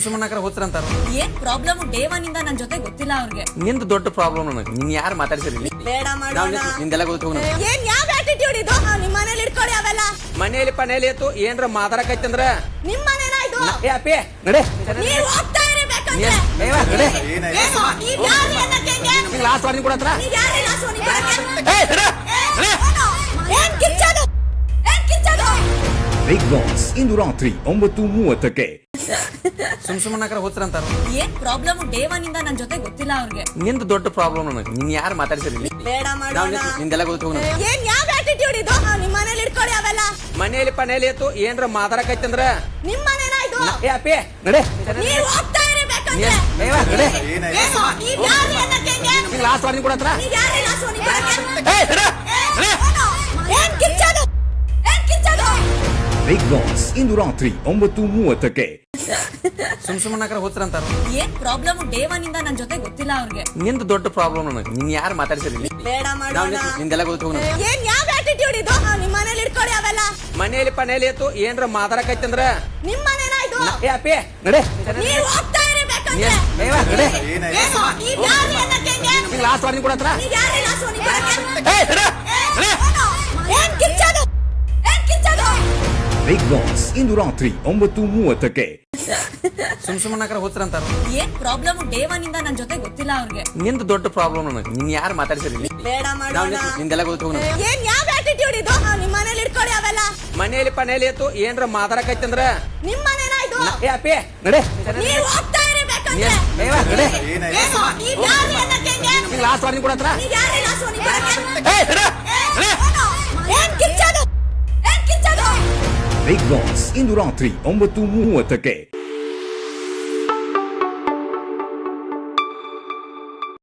ಸುಮ್ಮನಾಕರ ಹೋತ್ರ ಅಂತಾರ. ಏನ್ problem day one ಇಂದ ನನ್ ಜೊತೆ ಗೊತ್ತಿಲ್ಲ ಅವ್ರಿಗೆ. ನಿಂದು ದೊಡ್ಡ ಪ್ರಾಬ್ಲಮ್ ನನಗೆ. ನೀನ್ ಯಾರು ಮಾತಾಡ್ಸಿರಿ? ಬೇಡ ಮಾಡೋಣ. ನಿಂದೆಲ್ಲ ಗೊತ್ತು. ಏನ್ ಯಾವ ಆಟಿಟ್ಯೂಡ್ ಇದು? ನಿಮ್ ಮನೇಲಿ ಇಟ್ಕೊಳ್ಳಿ ಅವೆಲ್ಲ. ಮನೇಲಿ ಪನೇಲಿ ಎತ್ತು ಏನ್ರ ಮಾತಾಡಕೈತಂದ್ರ ನಿಮ್ ಮನೇನ ಇದು? ಏ ಅಪ್ಪಿ ನಡೆ. ನೀವ್ ಹೋಗ್ತಾ ಇರಬೇಕಂದ್ರೆ. ನಡೆ. ಏನು? ನೀವ್ ಯಾರು ಅನ್ನಕ್ಕೆ? ಲಾಸ್ಟ್ ವಾರ್ನಿಂಗ್ ಕೊಡತ್ರ. ನೀವ್ ಯಾರು ಲಾಸ್ಟ್ ವಾರ್ನಿಂಗ್ ಕೊಡಕ್ಕೆ? ಏ ನಡೆ. ಏನ್ ಕಿಚ್ಚದು? ಏನ್ ಕಿಚ್ಚದು? ಬಿಗ್ ಬಾಸ್ ಇಂದು ರಾತ್ರಿ 9:30ಕ್ಕೆ. ಸುಮ್ಮನಾಕರ ಹೋತ್ರ ಅಂತಾರ. ಏನ್ ಪ್ರಾಬ್ಲಮ್ ಡೇ ಒನ್ ಇಂದ ನನ್ ಜೊತೆ ಗೊತ್ತಿಲ್ಲ ಅವ್ರಿಗೆ. ನಿಂದು ದೊಡ್ಡ ಪ್ರಾಬ್ಲಮ್ ನನಗೆ. ನೀನ್ ಯಾರು ಮಾತಾಡ್ಸಿರಿ? ಬೇಡ ಮಾಡೋಣ. ನಿಂದೆಲ್ಲ ಗೊತ್ತು. ಏನ್ ಯಾವ ಆಟಿಟ್ಯೂಡ್ ಇದು? ನಿಮ್ ಮನೇಲಿ ಇಟ್ಕೊಳ್ಳಿ ಅವೆಲ್ಲ. ಮನೇಲಿ ಪನೇಲಿ ಎತ್ತು ಏನ್ರ ಮಾತಾಡಕೈತಂದ್ರ ನಿಮ್ ಮನೇನ ಇದು? ಏ ಅಪ್ಪಿ ನಡೆ. ನೀವ್ ಹೋಗ್ತಾ ಇರಬೇಕಂದ್ರೆ. ನಡೆ. ಏನು? ನೀವ್ ಯಾರು ಅನ್ನಕ್ಕೆ? ಲಾಸ್ಟ್ ವಾರ್ನಿಂಗ್ ಕೊಡತ್ರ. ನೀವ್ ಯಾರು ಲಾಸ್ಟ್ ವಾರ್ನಿಂಗ್ ಕೊಡಕ್ಕೆ? ಏ ನಡೆ. ಏನ್ ಕಿಚ್ಚದು? ಏನ್ ಕಿಚ್ಚದು? ಬಿಗ್ ಬಾಸ್ ಇಂದು ರಾತ್ರಿ 9:30ಕ್ಕೆ. ಸುಮ್ಮನಾಕರ ಹೋತ್ರ ಅಂತಾರ. ಏನ್ ಪ್ರಾಬ್ಲಮ್ ಡೇ ಒನ್ ಇಂದ ನನ್ ಜೊತೆ ಗೊತ್ತಿಲ್ಲ ಅವ್ರಿಗೆ. ನಿಂದು ದೊಡ್ಡ ಪ್ರಾಬ್ಲಮ್ ನನಗೆ. ನೀನ್ ಯಾರು ಮಾತಾಡ್ಸಿರಿ? ಬೇಡ ಮಾಡೋಣ. ನಿಂದೆಲ್ಲ ಗೊತ್ತು. ಏನ್ ಯಾವ ಆಟಿಟ್ಯೂಡ್ ಇದು? ನಿಮ್ ಮನೇಲಿ ಇಟ್ಕೊಳ್ಳಿ ಅವೆಲ್ಲ. ಮನೇಲಿ ಪನೇಲಿ ಎತ್ತು ಏನ್ರ ಮಾತಾಡಕೈತಂದ್ರ ನಿಮ್ ಮನೇನ ಇದು? ಏ ಅಪ್ಪಿ ನಡೆ. ನೀವ್ ಹೋಗ್ತಾ ಇರಬೇಕಂದ್ರೆ. ನಡೆ. ಏನು? ನೀವ್ ಯಾರು ಅನ್ನಕ್ಕೆ? ಲಾಸ್ಟ್ ವಾರ್ನಿಂಗ್ ಕೊಡತ್ರ. ನೀವ್ ಯಾರು ಲಾಸ್ಟ್ ವಾರ್ನಿಂಗ್ ಕೊಡಕ್ಕೆ? ಏ ನಡೆ. ಏನ್ ಕಿಚ್ಚದು? ಏನ್ ಕಿಚ್ಚದು? ಬಿಗ್ ಬಾಸ್ ಇಂದು ರಾತ್ರಿ 9:30ಕ್ಕೆ. ಸುಮ್ಮನಾಕರ ಹೋತ್ರ ಅಂತಾರ. ಏನ್ ಪ್ರಾಬ್ಲಮ್ ಡೇ ಒನ್ ಇಂದ ನನ್ ಜೊತೆ ಗೊತ್ತಿಲ್ಲ ಅವ್ರಿಗೆ. ನಿಂದು ದೊಡ್ಡ ಪ್ರಾಬ್ಲಮ್ ನನಗೆ. ನೀನ್ ಯಾರು ಮಾತಾಡ್ಸಿರಿ? ಬೇಡ ಮಾಡೋಣ. ನಿಂದೆಲ್ಲ ಗೊತ್ತು. ಏನ್ ಯಾವ ಆಟಿಟ್ಯೂಡ್ ಇದು? ನಿಮ್ ಮನೇಲಿ ಇಟ್ಕೊಳ್ಳಿ ಅವೆಲ್ಲ. ಮನೇಲಿ ಪನೇಲಿ ಎತ್ತು ಏನ್ರ ಮಾತಾಡಕೈತಂದ್ರ ನಿಮ್ ಮನೇನ ಇದು? ಏ ಅಪ್ಪಿ ನಡೆ. ನೀವ್ ಹೋಗ್ತಾ ಇರಬೇಕಂದ್ರೆ. ನಡೆ. ಏನು? ನೀವ್ ಯಾರು ಅನ್ನಕ್ಕೆ? ಲಾಸ್ಟ್ ವಾರ್ನಿಂಗ್ ಕೊಡತ್ರ. ನೀವ್ ಯಾರು ಲಾಸ್ಟ್ ವಾರ್ನಿಂಗ್ ಕೊಡಕ್ಕೆ? ಏ ನಡೆ. ಏನ್ ಕಿಚ್ಚದು? ಏನ್ ಕಿಚ್ಚದು? ಬಿಗ್ ಬಾಸ್ ಇಂದು ರಾತ್ರಿ 9:30ಕ್ಕೆ.